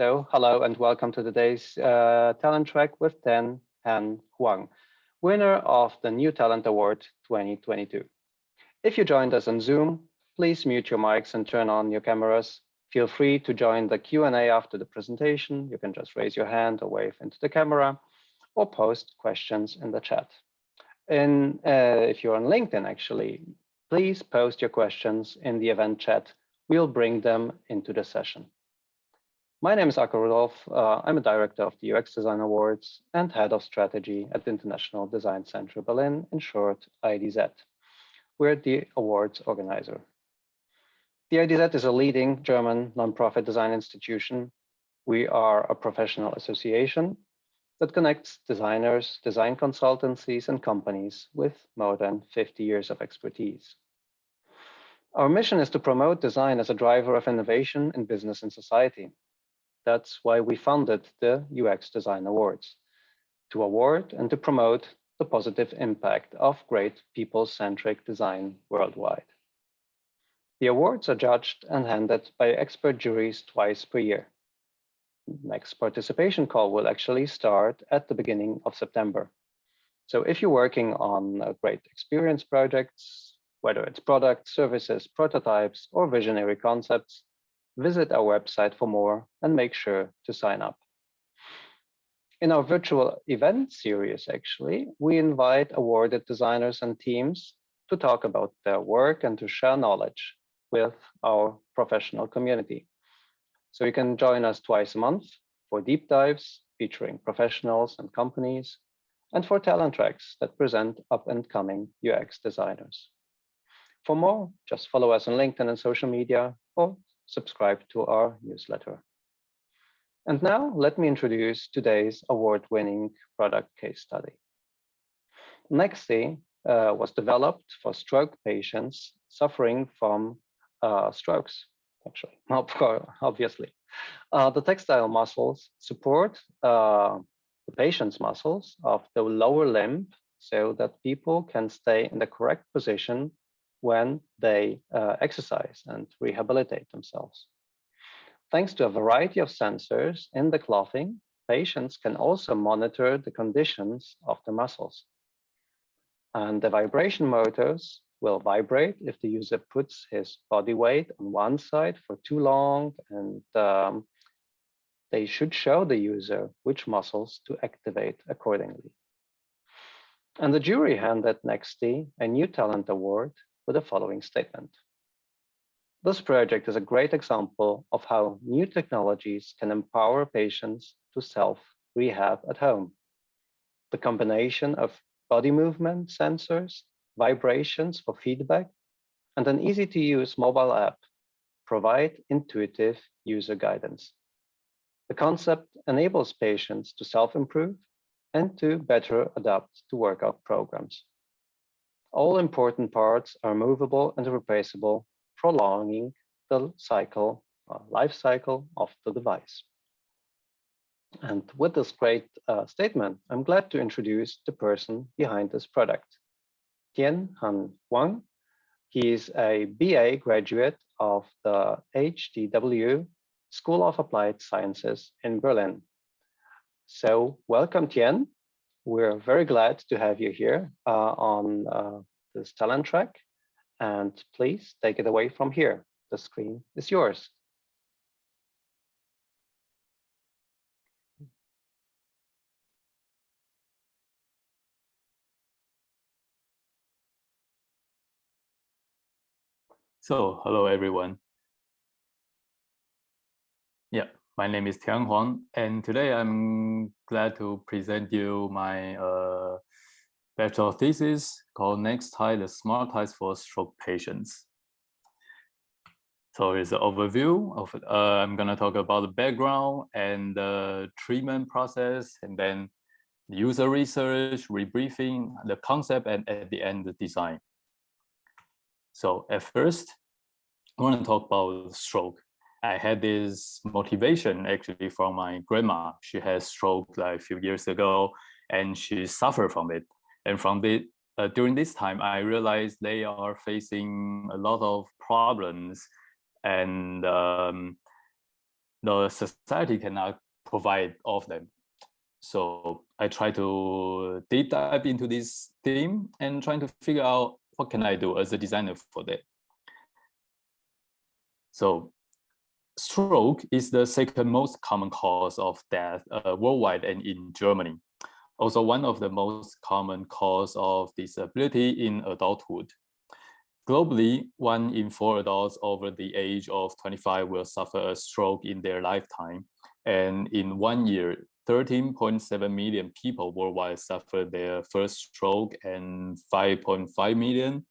So, hello and welcome to today's talent track with Tien Han Huang, winner of the New Talent Award 2022. If you joined us on Zoom, please mute your mics and turn on your cameras. Feel free to join the Q&A after the presentation. You can just raise your hand or wave into the camera or post questions in the chat. And if you're on LinkedIn, actually, please post your questions in the event chat. We'll bring them into the session. My name is Rudolf. I'm a director of the UX Design Awards and head of strategy at the International Design Center Berlin, in short, IDZ. We're the awards organizer. The IDZ is a leading German nonprofit design institution. We are a professional association that connects designers, design consultancies, and companies with more than 50 years of expertise. Our mission is to promote design as a driver of innovation in business and society. That's why we founded the UX Design Awards, to award and to promote the positive impact of great people-centric design worldwide. The awards are judged and handed by expert juries twice per year. Next participation call will actually start at the beginning of September. So if you're working on great experience projects, whether it's products, services, prototypes, or visionary concepts, visit our website for more and make sure to sign up. In our virtual event series, actually, we invite awarded designers and teams to talk about their work and to share knowledge with our professional community. So you can join us twice a month for deep dives featuring professionals and companies, and for talent tracks that present up-and-coming UX designers. For more, just follow us on LinkedIn and social media or subscribe to our newsletter. And now let me introduce today's award-winning product case study. NXTI was developed for stroke patients suffering from strokes, actually, obviously. The textile muscles support the patient's muscles of the lower limb so that people can stay in the correct position when they exercise and rehabilitate themselves. Thanks to a variety of sensors in the clothing, patients can also monitor the conditions of the muscles. And the vibration motors will vibrate if the user puts his body weight on one side for too long, and they should show the user which muscles to activate accordingly. And the jury handed NXTI a New Talent Award with the following statement. This project is a great example of how new technologies can empower patients to self-rehab at home. The combination of body movement sensors, vibrations for feedback, and an easy-to-use mobile app provide intuitive user guidance. The concept enables patients to self-improve and to better adapt to workout programs. All important parts are movable and replaceable, prolonging the life cycle of the device. And with this great statement, I'm glad to introduce the person behind this product, Tien Han Huang. He's a BA graduate of the HTW School of Applied Sciences in Berlin. So welcome, Tien. We're very glad to have you here on this talent track. And please take it away from here. The screen is yours. So, hello everyone. Yeah, my name is Tien Han Huang, and today I'm glad to present you my bachelor thesis called NXTI, the Smart Ties for Stroke Patients. So here's the overview of it. I'm gonna talk about the background and the treatment process, and then user research, rebriefing, the concept, and at the end, the design. So at first, I want to talk about stroke. I had this motivation actually from my grandma. She had stroke like a few years ago, and she suffered from it. And from during this time, I realized they are facing a lot of problems, and the society cannot provide all of them. So I try to deep dive into this theme and trying to figure out what can I do as a designer for that. So stroke is the second most common cause of death worldwide and in Germany. Also one of the most common cause of disability in adulthood. Globally, 1 in 4 adults over the age of 25 will suffer a stroke in their lifetime. And in 1 year, 13.7 million people worldwide suffer their first stroke and 5.5 million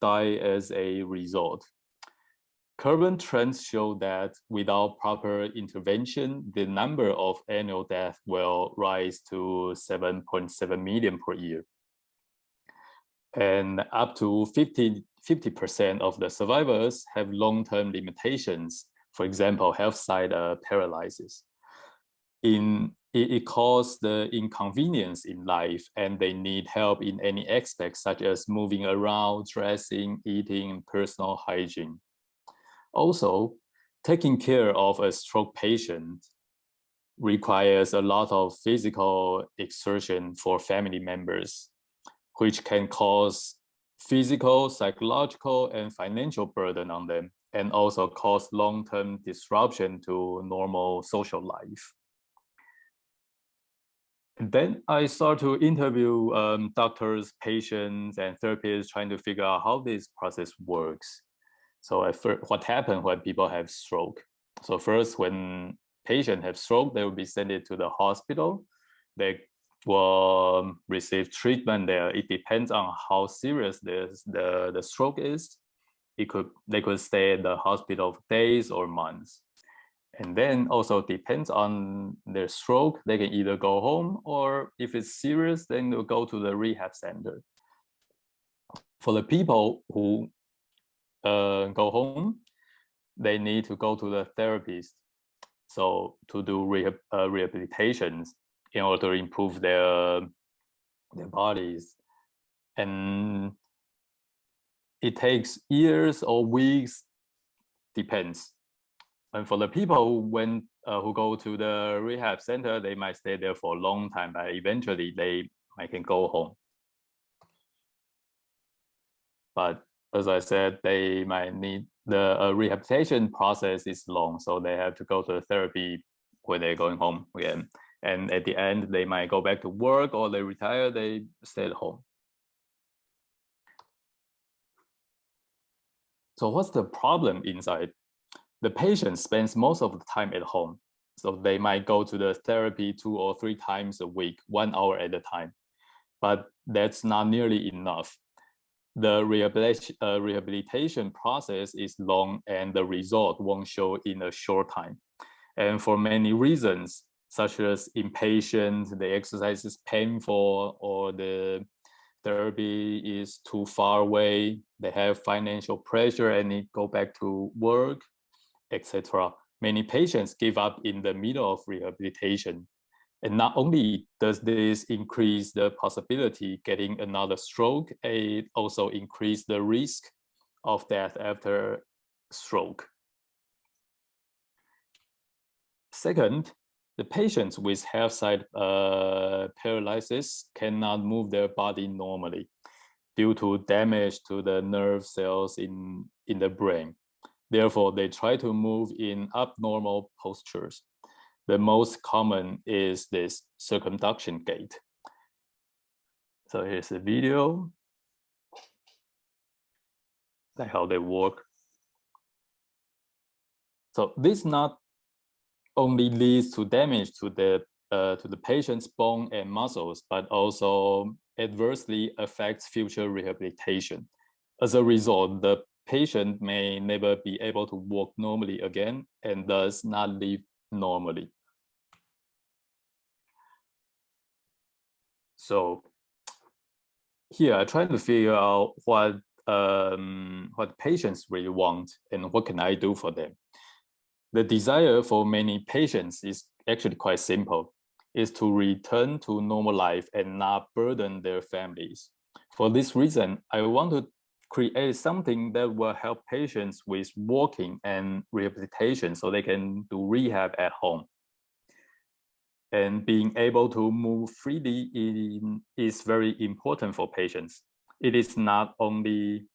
die as a result. Current trends show that without proper intervention, the number of annual deaths will rise to 7.7 million per year. And up to 50% of the survivors have long-term limitations, for example, health side paralysis. It causes the inconvenience in life, and they need help in any aspect, such as moving around, dressing, eating, personal hygiene. Also, taking care of a stroke patient requires a lot of physical exertion for family members, which can cause physical, psychological, and financial burden on them, and also cause long-term disruption to normal social life. And then I start to interview doctors, patients, and therapists, trying to figure out how this process works. So at first, what happens when people have stroke? So first, when patients have stroke, they will be sent to the hospital. They will receive treatment there. It depends on how serious the stroke is. They could stay at the hospital for days or months. And then also depends on their stroke, they can either go home, or if it's serious, then they'll go to the rehab center. For the people who go home, they need to go to the therapist. So to do rehabilitations in order to improve their bodies. And it takes years or weeks, depends. And for the people who go to the rehab center, they might stay there for a long time, but eventually they might can go home. But as I said, they might need the rehabilitation process is long, so they have to go to the therapy when they're going home again. And at the end, they might go back to work, or they retire, they stay at home. So what's the problem inside? The patient spends most of the time at home. So they might go to the therapy 2 or 3 times a week, 1 hour at a time. But that's not nearly enough. The rehabilitation process is long, and the result won't show in a short time. And for many reasons, such as impatient, the exercise is painful, or the therapy is too far away, they have financial pressure and need to go back to work, etc. Many patients give up in the middle of rehabilitation. And not only does this increase the possibility getting another stroke, it also increases the risk of death after stroke. Second, the patients with health side paralysis cannot move their body normally due to damage to the nerve cells in the brain. Therefore, they try to move in abnormal postures. The most common is this circumduction gait. So here's a video, like how they work. So this not only leads to damage to the patient's bone and muscles, but also adversely affects future rehabilitation. As a result, the patient may never be able to walk normally again, and thus not live normally. So here I try to figure out what patients really want and what can I do for them. The desire for many patients is actually quite simple, is to return to normal life and not burden their families. For this reason, I want to create something that will help patients with walking and rehabilitation so they can do rehab at home. And being able to move freely is very important for patients. It is not only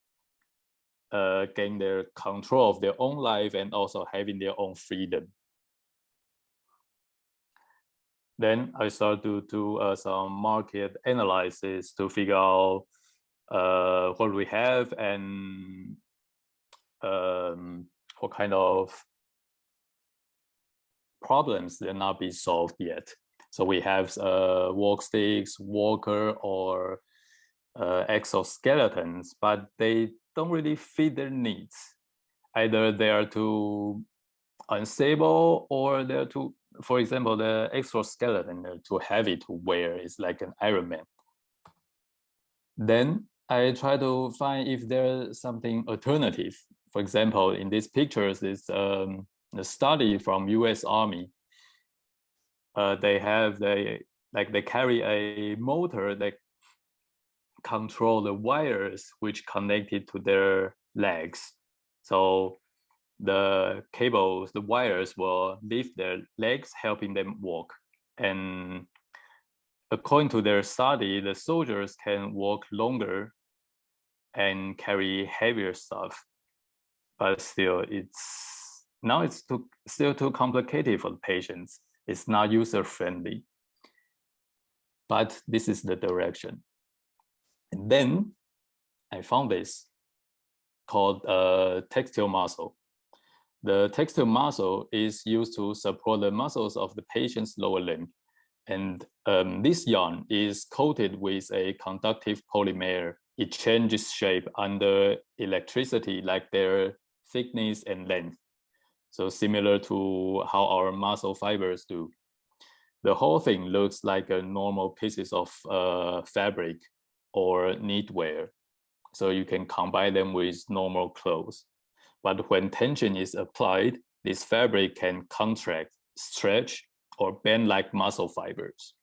gain their control of their own life and also having their own freedom. Then I started to do some market analysis to figure out what we have and what kind of problems that not be solved yet. So we have walk sticks, walker, or exoskeletons, but they don't really fit their needs. Either they are too unstable or they're too, for example, the exoskeleton, they're too heavy to wear. It's like an Iron Man. Then I try to find if there's something alternative. For example, in these pictures, it's a study from US Army. They carry a motor that control the wires which connected to their legs. So the cables, the wires will lift their legs, helping them walk. And according to their study, the soldiers can walk longer and carry heavier stuff. But still, it's still too complicated for the patients. It's not user-friendly. But this is the direction. And then I found this called textile muscle. The textile muscle is used to support the muscles of the patient's lower limb. And this yarn is coated with a conductive polymer. It changes shape under electricity, like their thickness and length. So similar to how our muscle fibers do. The whole thing looks like a normal pieces of fabric or knitwear. So you can combine them with normal clothes. But when tension is applied, this fabric can contract, stretch, or bend like muscle fibers.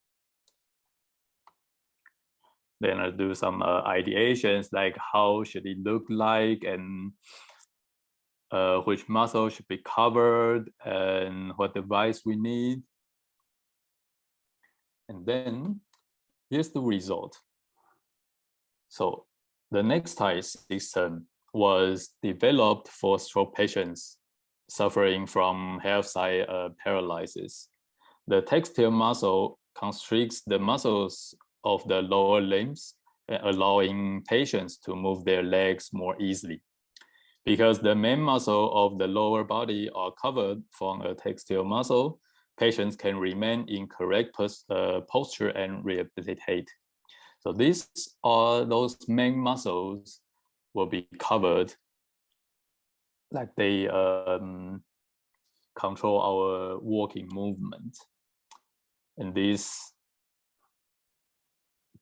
Then I do some ideations, like how should it look like and which muscle should be covered and what device we need. And then here's the result. So the NXTI system was developed for stroke patients suffering from half side paralysis. The textile muscle constricts the muscles of the lower limbs, allowing patients to move their legs more easily. Because the main muscle of the lower body are covered from a textile muscle, patients can remain in correct posture and rehabilitate. So these are those main muscles will be covered, like they control our walking movement. And these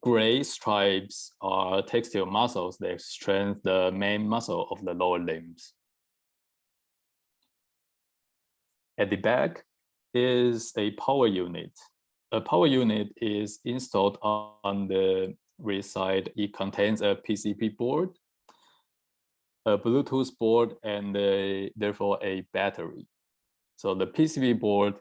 gray stripes are textile muscles that strengthen the main muscle of the lower limbs. At the back is a power unit. A power unit is installed on the rear side. It contains a PCB board, a Bluetooth board, and therefore a battery. So the PCB board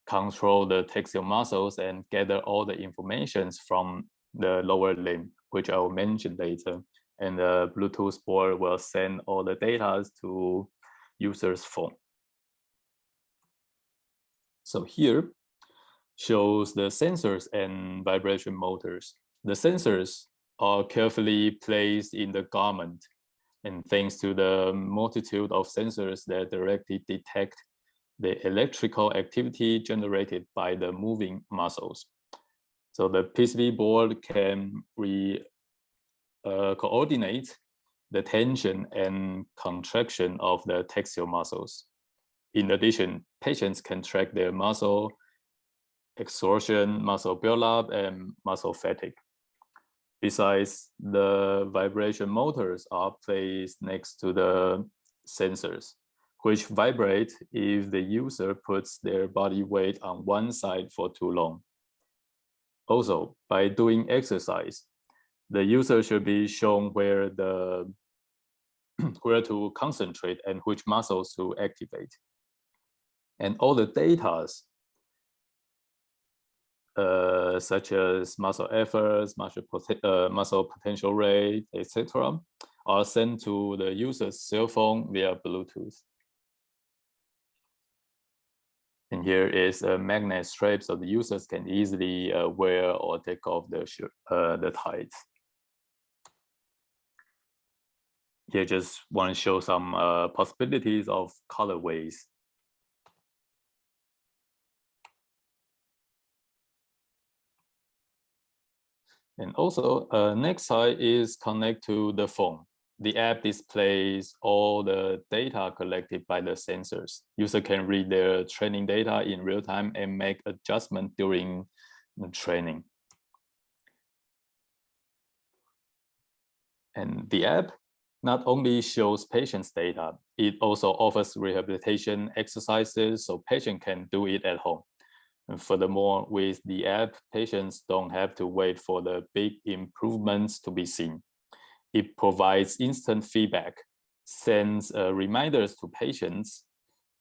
control the textile muscles and gather all the information from the lower limb, which I will mention later. And the Bluetooth board will send all the data to user's phone. So here shows the sensors and vibration motors. The sensors are carefully placed in the garment, and thanks to the multitude of sensors that directly detect the electrical activity generated by the moving muscles. So the PCB board can coordinate the tension and contraction of the textile muscles. In addition, patients can track their muscle exhaustion, muscle buildup, and muscle fatigue. Besides, the vibration motors are placed next to the sensors, which vibrate if the user puts their body weight on one side for too long. Also, by doing exercise, the user should be shown where where to concentrate and which muscles to activate. And all the data, such as muscle efforts, muscle potential rate, etc., are sent to the user's cell phone via Bluetooth. And here is a magnet strap, so the users can easily wear or take off the tights. Here, just want to show some possibilities of colorways. And also, next side is connect to the phone. The app displays all the data collected by the sensors. User can read their training data in real time and make adjustment during the training. And the app not only shows patients' data, it also offers rehabilitation exercises so patient can do it at home. And furthermore, with the app, patients don't have to wait for the big improvements to be seen. It provides instant feedback, sends reminders to patients,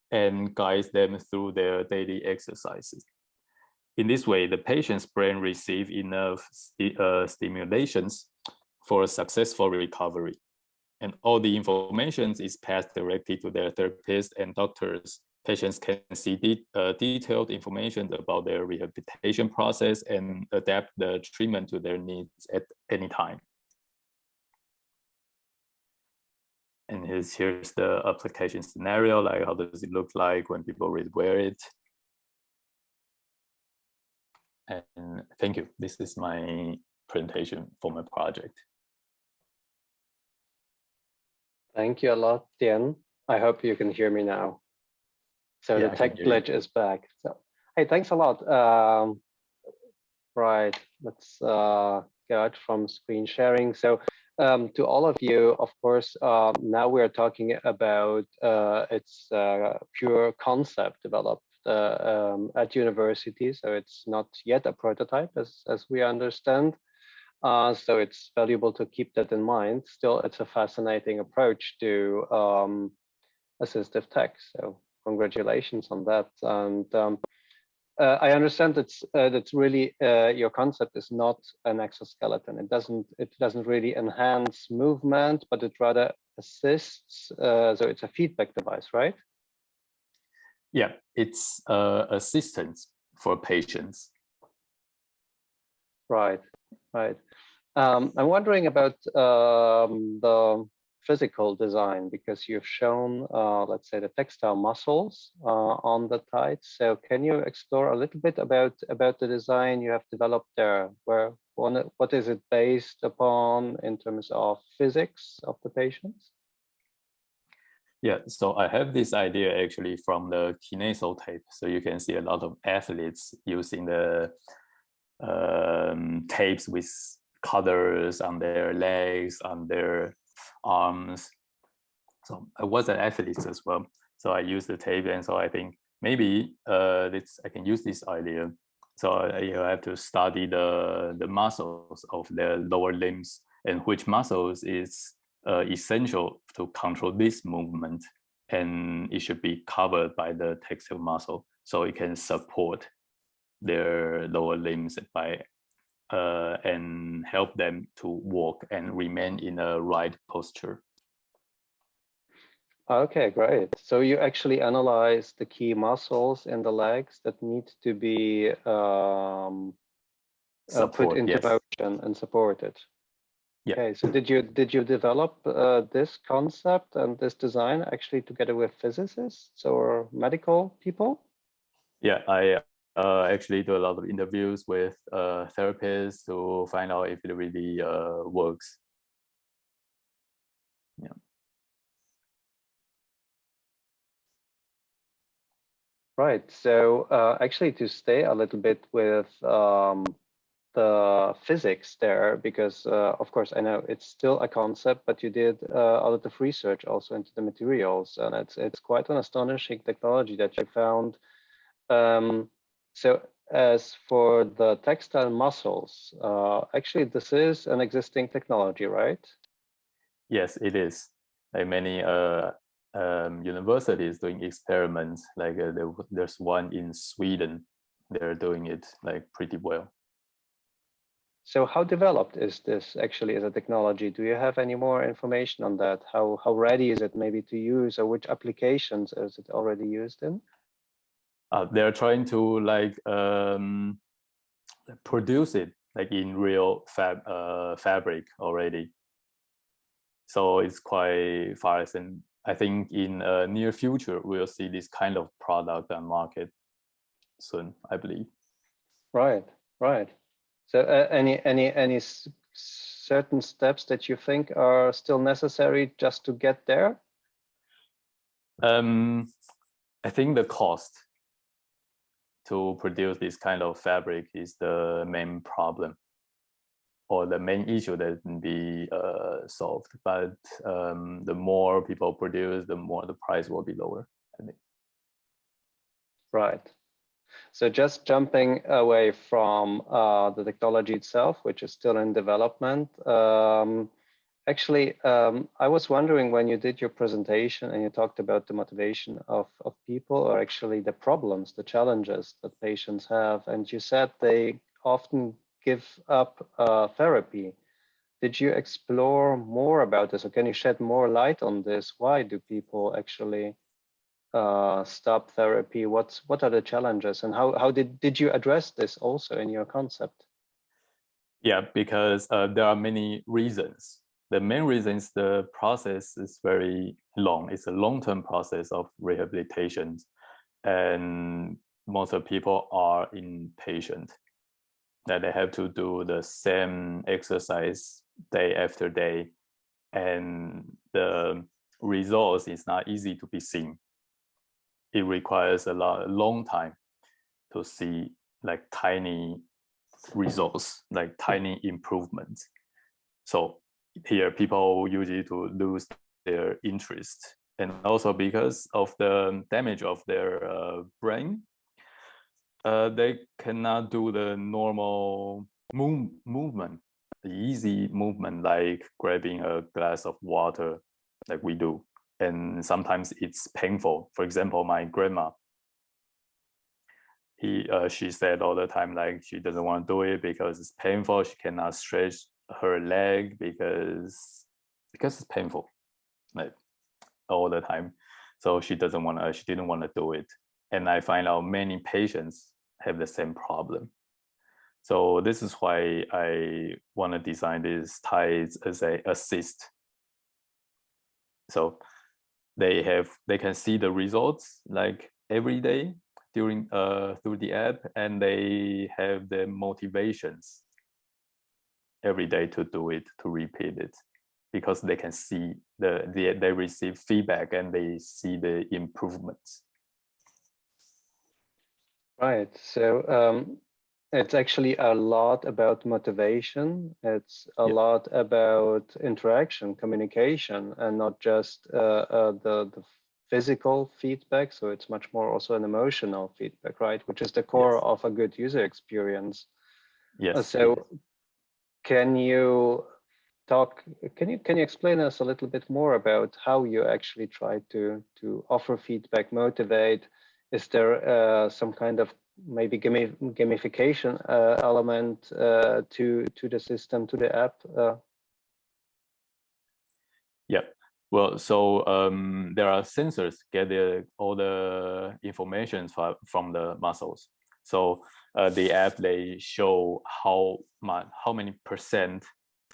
and guides them through their daily exercises. In this way, the patient's brain receives enough stimulations for a successful recovery. And all the information is passed directly to their therapist and doctors. Patients can see detailed information about their rehabilitation process and adapt the treatment to their needs at any time. And here's the application scenario, like how does it look like when people really wear it. And thank you. This is my presentation for my project. Thank you a lot, Tien. I hope you can hear me now. So yeah, the tech glitch is back. So hey, thanks a lot. Right, let's go out from screen sharing. So to all of you, of course, now we're talking about its pure concept developed at university. So it's not yet a prototype as we understand. So it's valuable to keep that in mind. Still, it's a fascinating approach to assistive tech. So congratulations on that. And I understand that's really your concept is not an exoskeleton. It doesn't really enhance movement, but it rather assists. So it's a feedback device, right? Yeah, it's assistance for patients. Right, right. I'm wondering about the physical design, because you've shown, let's say, the textile muscles on the tights. So can you explore a little bit about the design you have developed there? What is it based upon in terms of physics of the patients? Yeah, so I have this idea actually from the kinesol tape. So you can see a lot of athletes using the tapes with colors on their legs, on their arms. So I was an athlete as well. So I used the tape, and so I think maybe I can use this idea. So you have to study the muscles of the lower limbs and which muscles is essential to control this movement, and it should be covered by the textile muscle so it can support their lower limbs by and help them to walk and remain in a right posture. Okay, great. So you actually analyze the key muscles in the legs that need to be put into motion and supported. Yeah. Okay, so did you develop this concept and this design actually together with physicists or medical people? Yeah, I actually do a lot of interviews with therapists to find out if it really works. Yeah. Right. So actually, to stay a little bit with the physics there, because of course I know it's still a concept, but you did a lot of research also into the materials, and it's quite an astonishing technology that you found. So as for the textile muscles, actually this is an existing technology, right? Yes, it is. Like many universities doing experiments, like there's one in Sweden. They're doing it like pretty well. So how developed is this actually as a technology? Do you have any more information on that? How ready is it maybe to use, or which applications is it already used in? They're trying to like produce it like in real fabric already. So it's quite fast, and I think in near future we'll see this kind of product and market soon, I believe. Right, right. So any certain steps that you think are still necessary just to get there? I think the cost to produce this kind of fabric is the main problem, or the main issue that can be solved. But the more people produce, the more the price will be lower, I think. Right. So just jumping away from the technology itself, which is still in development, actually, I was wondering when you did your presentation and you talked about the motivation of people, or actually the problems, the challenges that patients have, and you said they often give up therapy. Did you explore more about this, or can you shed more light on this? Why do people actually stop therapy? What are the challenges, and how did you address this also in your concept? Yeah, because there are many reasons. The main reason is the process is very long. It's a long-term process of rehabilitation, and most of people are impatient that they have to do the same exercise day after day, and the results is not easy to be seen. It requires a long time to see like tiny results, like tiny improvements. So here people usually to lose their interest, and also because of the damage of their brain, they cannot do the normal movement, the easy movement, like grabbing a glass of water like we do. And sometimes it's painful. For example, my grandma, she said all the time like she doesn't want to do it because it's painful. She cannot stretch her leg because it's painful, like all the time. So she didn't want to do it. And I find out many patients have the same problem. So this is why I want to design these ties as a assist. So they can see the results like every day during through the app, and they have the motivations every day to do it, to repeat it, because they can see they receive feedback and they see the improvements. Right. So it's actually a lot about motivation. It's a lot about interaction, communication, and not just the physical feedback. So it's much more also an emotional feedback, right? Which is the core of a good user experience. Yes. So can you explain us a little bit more about how you actually try to offer feedback, motivate? Is there some kind of maybe gamification element to the system, to the app? Yeah. Well, so there are sensors gather all the information from the muscles. So the app, they show how many percent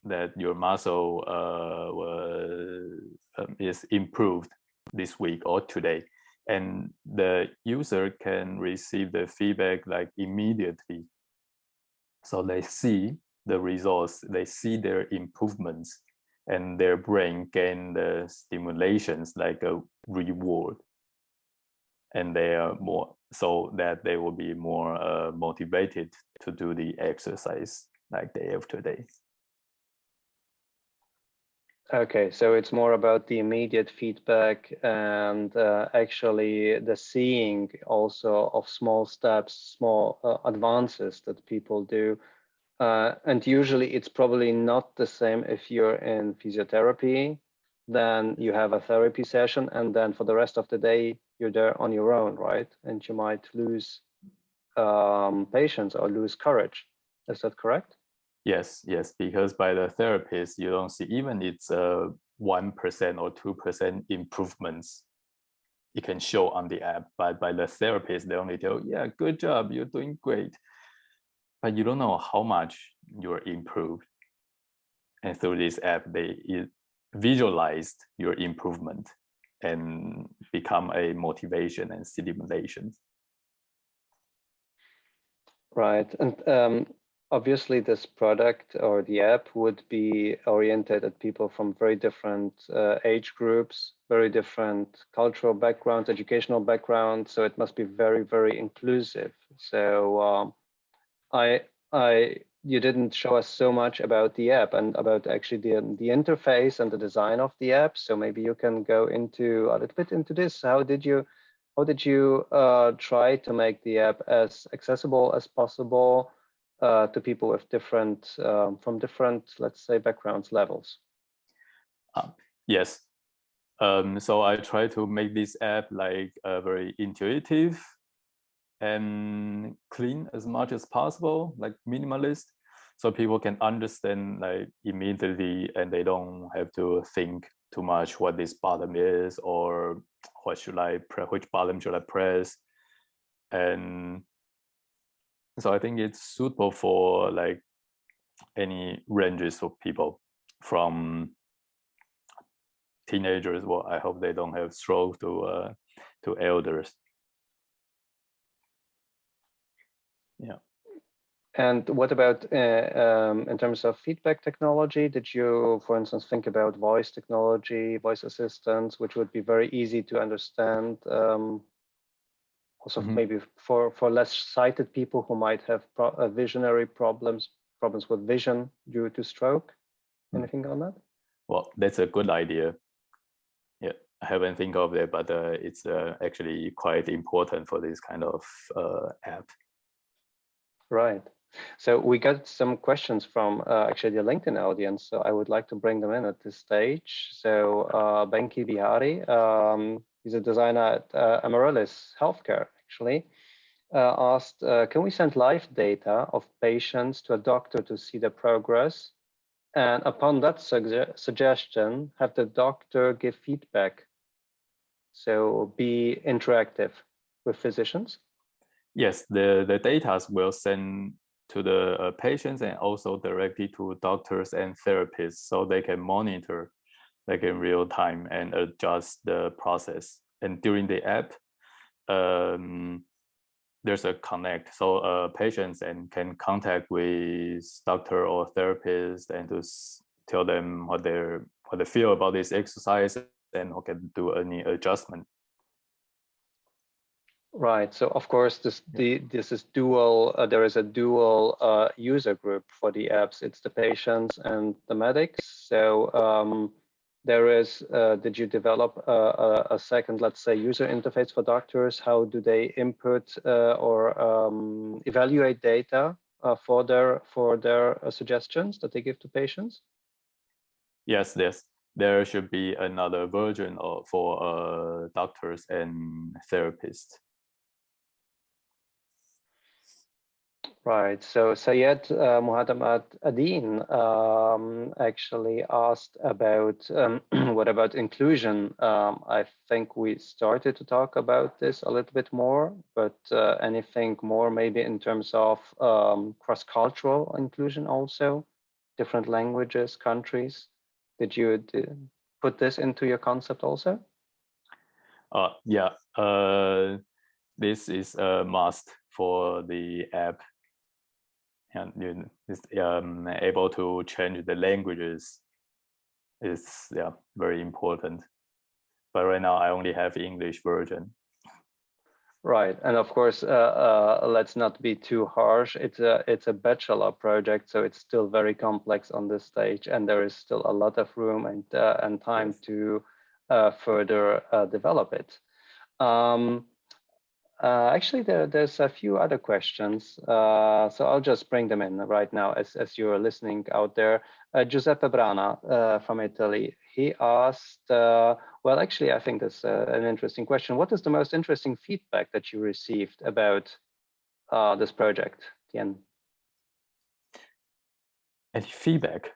that your muscle is improved this week or today, and the user can receive the feedback like immediately. So they see the results, they see their improvements, and their brain gain the stimulations like a reward, and they are more, so that they will be more motivated to do the exercise like day after day. Okay, so it's more about the immediate feedback and actually the seeing also of small steps, small advances that people do. And usually it's probably not the same if you're in physiotherapy, then you have a therapy session, and then for the rest of the day, you're there on your own, right? And you might lose patience or lose courage. Is that correct? Yes, yes, because by the therapist, you don't see even it's a 1% or 2% improvements it can show on the app, but by the therapist, they only tell, yeah, good job, you're doing great. But you don't know how much you're improved. And through this app, they visualized your improvement and become a motivation and stimulation. Right. And obviously, this product or the app would be oriented at people from very different age groups, very different cultural backgrounds, educational backgrounds. So it must be very, very inclusive. So you didn't show us so much about the app and about actually the interface and the design of the app. So maybe you can go into a little bit into this. How did you try to make the app as accessible as possible to people with different, from different, let's say, backgrounds levels? Yes. So I try to make this app like very intuitive and clean as much as possible, like minimalist, so people can understand like immediately and they don't have to think too much what this button is or what should I press, which button should I press. And so I think it's suitable for like any ranges of people, from teenagers, well, I hope they don't have stroke, to elders. Yeah. And what about in terms of feedback technology? Did you, for instance, think about voice technology, voice assistants, which would be very easy to understand? Also, maybe for less sighted people who might have visionary problems with vision due to stroke. Anything on that? Well, that's a good idea. Yeah, I haven't think of that, but it's actually quite important for this kind of app. Right. So we got some questions from actually the LinkedIn audience. So I would like to bring them in at this stage. So Benki Bihari, he's a designer at Amaryllis Healthcare, actually, asked, can we send live data of patients to a doctor to see the progress? And upon that suggestion, have the doctor give feedback. So be interactive with physicians. Yes, the data will send to the patients and also directly to doctors and therapists, so they can monitor like in real time and adjust the process. And during the app, there's a connect, so patients and can contact with doctor or therapist and to tell them what they feel about this exercise and who can do any adjustment. Right. So of course, this is dual. There is a dual user group for the apps. It's the patients and the medics. So there is. Did you develop a second, let's say, user interface for doctors? How do they input or evaluate data for their suggestions that they give to patients? Yes, there should be another version for doctors and therapists. Right. So Sayed Muhammad Adin actually asked about what about inclusion? I think we started to talk about this a little bit more, but anything more maybe in terms of cross-cultural inclusion also, different languages, countries? Did you put this into your concept also? Yeah, this is a must for the app. And it's able to change the languages is very important. But right now I only have English version. Right, and of course, let's not be too harsh. It's a bachelor project, so it's still very complex on this stage, and there is still a lot of room and time Yes. to further develop it. Um, Actually, there's a few other questions, so I'll just bring them in right now as you're listening out there. Giuseppe Brana from Italy, he asked, well, actually, I think that's an interesting question. What is the most interesting feedback that you received about this project, Tien? Any feedback?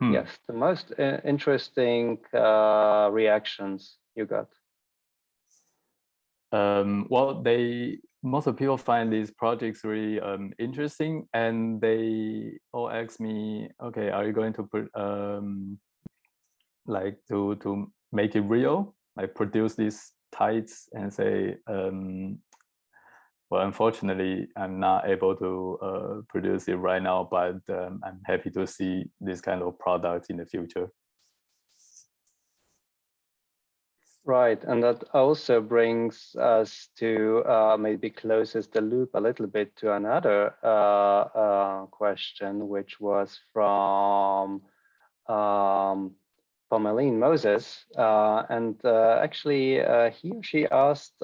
Yes, the most interesting reactions you got. Well, most of people find these projects really interesting, and they all ask me, okay, are you going to put like to make it real, like produce these tights, and say, well, unfortunately, I'm not able to produce it right now, but I'm happy to see this kind of product in the future. Right, and that also brings us to maybe closes the loop a little bit to another question, which was from Pomeline Moses, and actually he or she asked,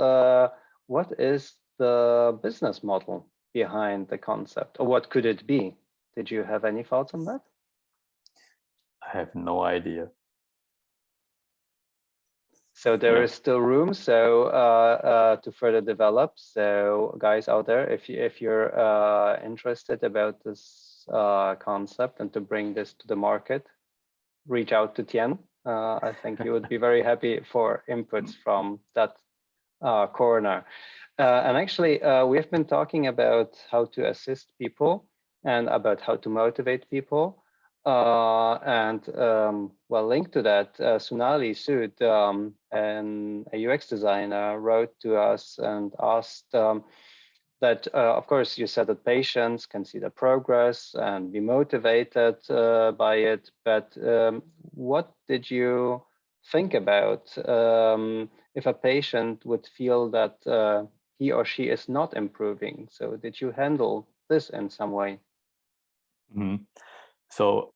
what is the business model behind the concept, or what could it be? Did you have any thoughts on that? I have no idea. So there No. is still room to further develop. So guys out there, if you're interested about this concept and to bring this to the market, reach out to Tien. I think he would be very happy for inputs from that corner. And actually, we have been talking about how to assist people and about how to motivate people. Well, linked to that, Sunali Sood, a UX designer, wrote to us and asked that, of course, you said that patients can see the progress and be motivated by it, but what did you think about if a patient would feel that he or she is not improving? So did you handle this in some way? Mm-hmm. So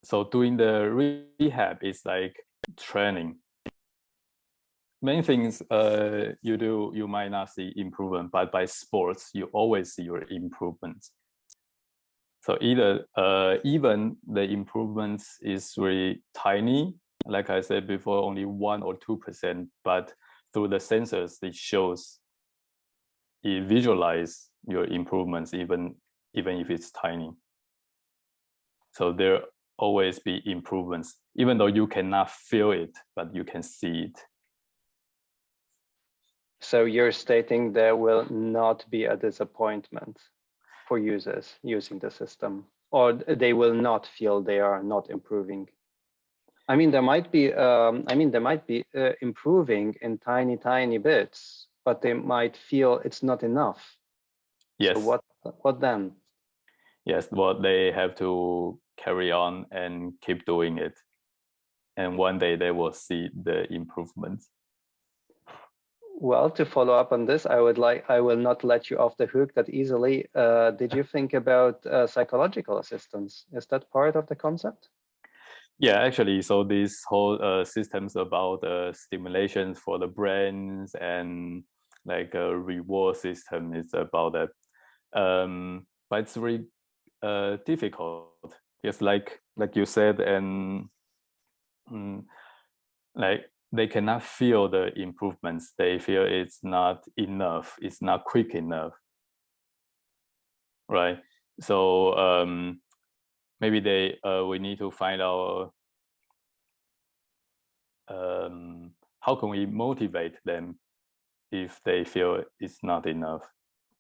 so doing the rehab is like training. Many things you do, you might not see improvement, but by sports, you always see your improvements. So either even the improvements is really tiny, like I said before, only 1 or 2%, but through the sensors, it visualize your improvements, even if it's tiny. So there always be improvements, even though you cannot feel it, but you can see it. So you're stating there will not be a disappointment for users using the system, or they will not feel they are not improving. I mean, there might be improving in tiny bits, but they might feel it's not enough. Yes. So what then? Yes, well, they have to carry on and keep doing it. And one day they will see the improvements. Well, to follow up on this, I will not let you off the hook that easily. Did you think about psychological assistance? Is that part of the concept? Yeah, actually, so this whole systems about stimulations for the brains and like a reward system is about that. But it's very difficult. Yes, like you said, and like they cannot feel the improvements. They feel it's not enough. It's not quick enough, right? So maybe we need to find out how can we motivate them if they feel it's not enough.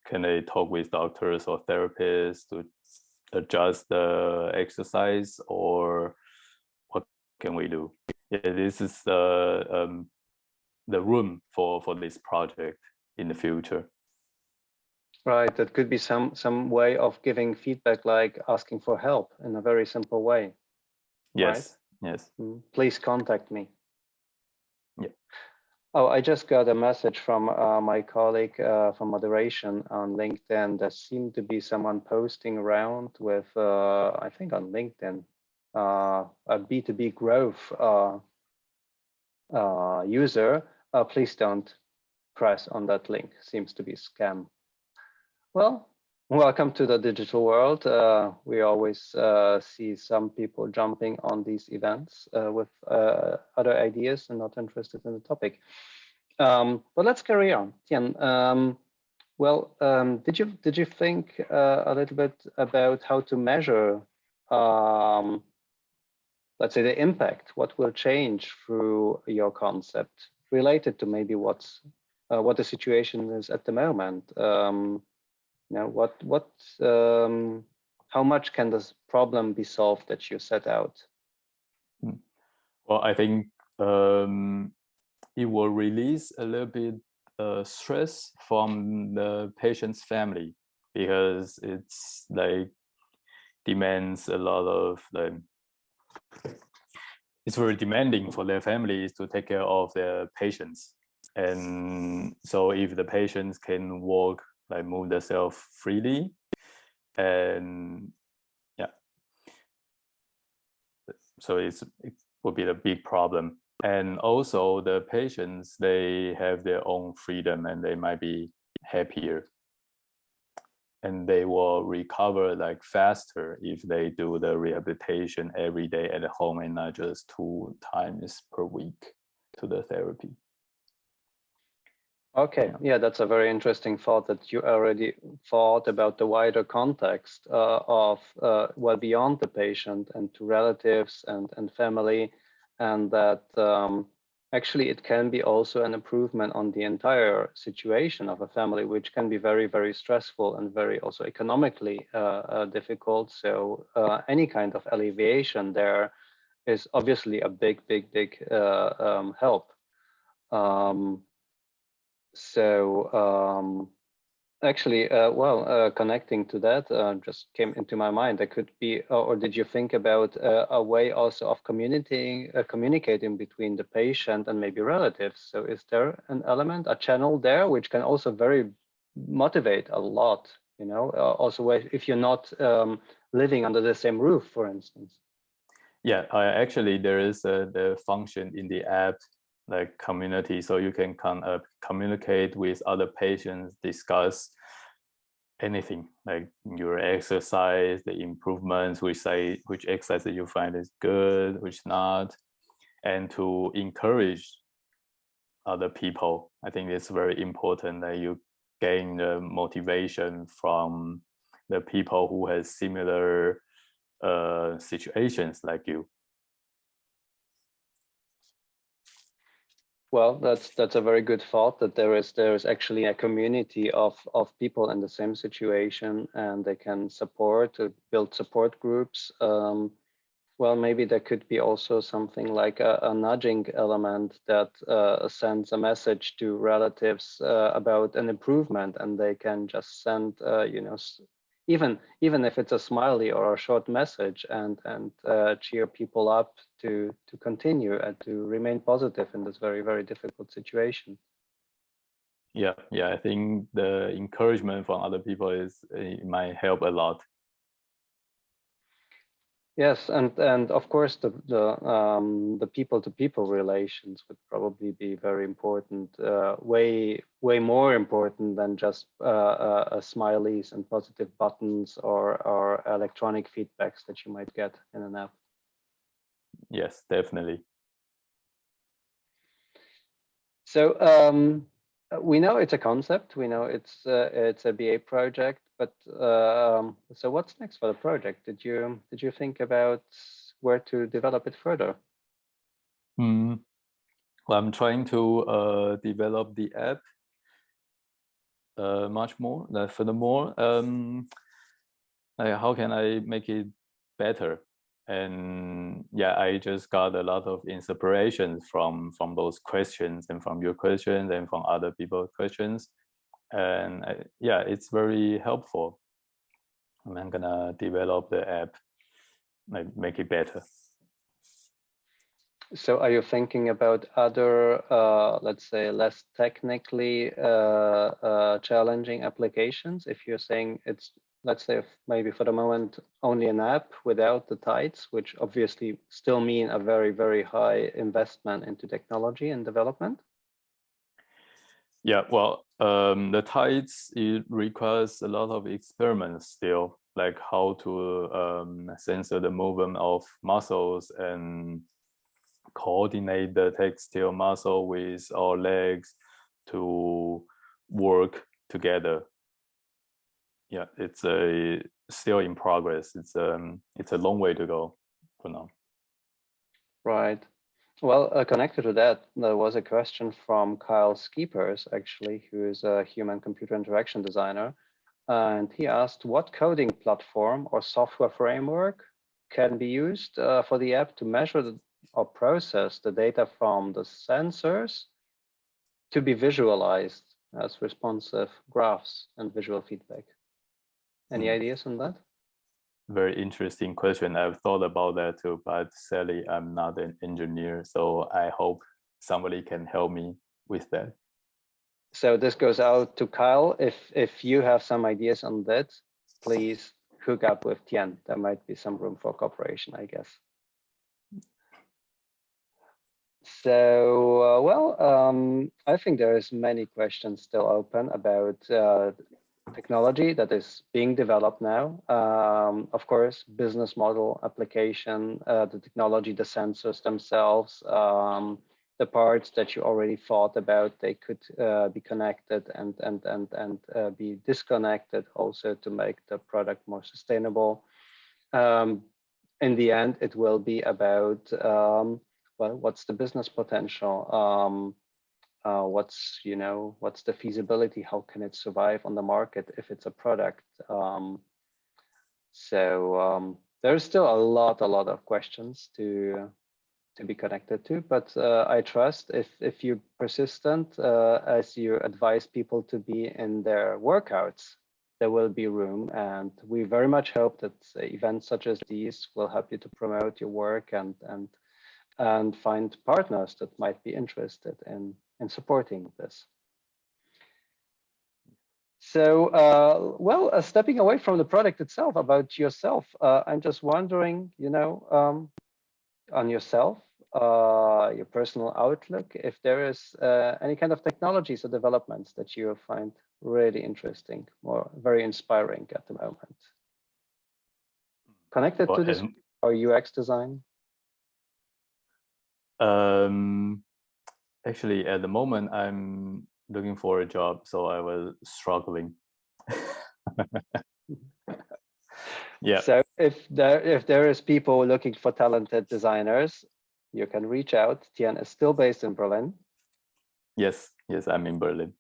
Can they talk with doctors or therapists to adjust the exercise, or what can we do? Yeah, this is the room for this project in the future. Right, that could be some way of giving feedback, like asking for help in a very simple way. Yes, right? yes. Please contact me. Yeah. Oh, I just got a message from my colleague from moderation on LinkedIn. There seemed to be someone posting around with, I think on LinkedIn, a B2B growth user. Please don't press on that link. Seems to be a scam. Well, welcome to the digital world. We always see some people jumping on these events with other ideas and not interested in the topic. But let's carry on. Tien, did you think a little bit about how to measure, let's say, the impact? What will change through your concept related to maybe what the situation is at the moment? How much can this problem be solved that you set out? Well, I think it will release a little bit stress from the patient's family, because it's like demands a lot of it's very demanding for their families to take care of their patients. And so if the patients can walk, like move themselves freely, and yeah, so it will be a big problem. And also the patients, they have their own freedom and they might be happier, and they will recover like faster if they do the rehabilitation every day at home and not just 2 times per week to the therapy. Okay, yeah, that's a very interesting thought, that you already thought about the wider context of well beyond the patient and to relatives and family, and that actually it can be also an improvement on the entire situation of a family, which can be very, very stressful and very also economically difficult. So any kind of alleviation there is obviously a big help. Actually, connecting to that, just came into my mind. There could be, or did you think about a way also of communicating between the patient and maybe relatives? So is there an element, a channel there, which can also very motivate a lot, you know, also if you're not living under the same roof, for instance? Yeah, actually there is the function in the app, like community, so you can communicate with other patients, discuss anything like your exercise, the improvements, which exercise that you find is good, which not, and to encourage other people. I think it's very important that you gain the motivation from the people who has similar situations like you. Well, that's a very good thought, that there is actually a community of people in the same situation, and they can build support groups. Well, maybe there could be also something like a nudging element that sends a message to relatives about an improvement, and they can just send, even if it's a smiley or a short message, and cheer people up to continue and to remain positive in this very, very difficult situation. Yeah, I think the encouragement from other people it might help a lot. Yes, and of course the people-to-people relations would probably be very important, way more important than just smileys and positive buttons or electronic feedbacks that you might get in an app. Yes, definitely. So we know it's a concept. We know it's a BA project. But so what's next for the project? Did you think about where to develop it further? Well, I'm trying to develop the app much more. Furthermore, how can I make it better? And yeah, I just got a lot of inspiration from those questions, and from your questions, and from other people's questions. And yeah, it's very helpful. And I'm gonna develop the app, make it better. So are you thinking about other, let's say, less technically challenging applications? If you're saying it's, let's say, maybe for the moment, only an app without the tides, which obviously still mean a very, very high investment into technology and development? Yeah, well, the tides, it requires a lot of experiments still, like how to sensor the movement of muscles and coordinate the textile muscle with our legs to work together. Yeah, it's still in progress. It's a long way to go for now. Right. Well, connected to that, there was a question from Kyle Skeepers, actually, who is a human-computer interaction designer. And he asked, what coding platform or software framework can be used for the app to measure or process the data from the sensors to be visualized as responsive graphs and visual feedback? Any ideas on that? Very interesting question. I've thought about that too, but sadly, I'm not an engineer, so I hope somebody can help me with that. So this goes out to Kyle. If you have some ideas on that, please hook up with Tien. There might be some room for cooperation, I guess. So, I think there is many questions still open about technology that is being developed now. Of course, business model, application, the technology, the sensors themselves, the parts that you already thought about, they could be connected and be disconnected also to make the product more sustainable. In the end, it will be about well, what's the business potential? What's the feasibility? How can it survive on the market if it's a product? There's still a lot of questions to be connected to, but I trust if you're persistent as you advise people to be in their workouts, there will be room, and we very much hope that events such as these will help you to promote your work and find partners that might be interested in supporting this. So, stepping away from the product itself, about yourself, I'm just wondering, on yourself, your personal outlook, if there is any kind of technologies or developments that you find really interesting or very inspiring at the moment, connected to this or UX design. Actually, at the moment, I'm looking for a job, so I was struggling. Yeah. So if there is people looking for talented designers, you can reach out. Tien is still based in Berlin. Yes, I'm in Berlin.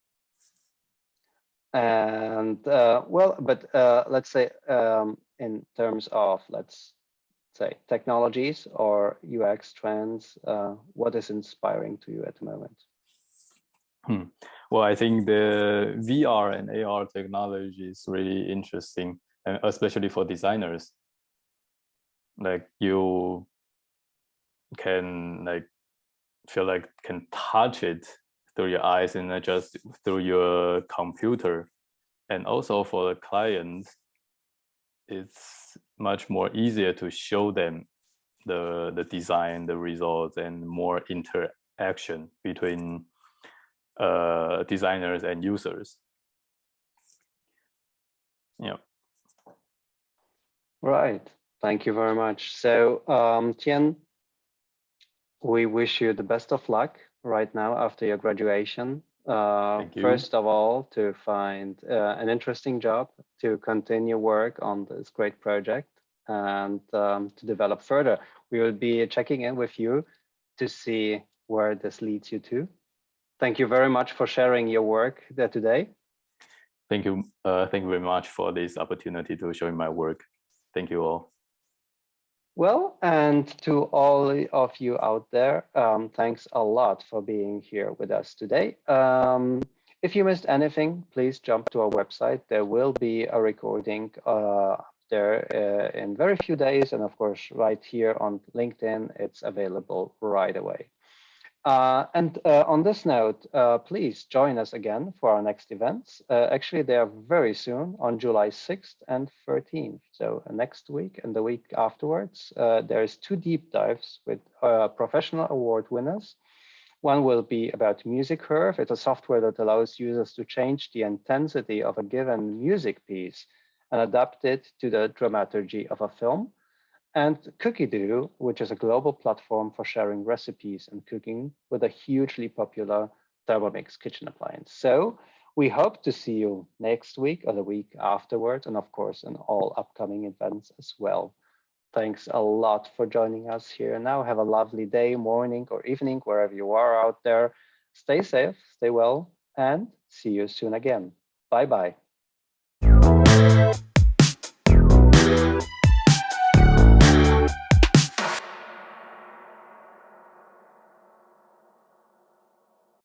And let's say in terms of, let's say, technologies or UX trends, what is inspiring to you at the moment? Well, I think the VR and AR technology is really interesting, and especially for designers. Like you can feel like can touch it through your eyes and not just through your computer. And also for the client, it's much more easier to show them the design, the results, and more interaction between designers and users. Yeah. Right. Thank you very much. So, Tien, we wish you the best of luck right now after your graduation. Thank you. First of all, to find an interesting job, to continue work on this great project, and to develop further. We will be checking in with you to see where this leads you to. Thank you very much for sharing your work there today. Thank you. Thank you very much for this opportunity to show my work. Thank you all. Well, and to all of you out there, thanks a lot for being here with us today. If you missed anything, please jump to our website. There will be a recording there in very few days. And of course, right here on LinkedIn, it's available right away. And on this note, please join us again for our next events. Actually, they are very soon on July 6th and 13th. So next week and the week afterwards, there's 2 deep dives with professional award winners. One will be about Music Curve. It's a software that allows users to change the intensity of a given music piece and adapt it to the dramaturgy of a film. And Cookie Do, which is a global platform for sharing recipes and cooking with a hugely popular Thermomix kitchen appliance. So we hope to see you next week or the week afterwards, and of course, in all upcoming events as well. Thanks a lot for joining us here. Now have a lovely day, morning, or evening, wherever you are out there. Stay safe, stay well, and see you soon again. Bye-bye.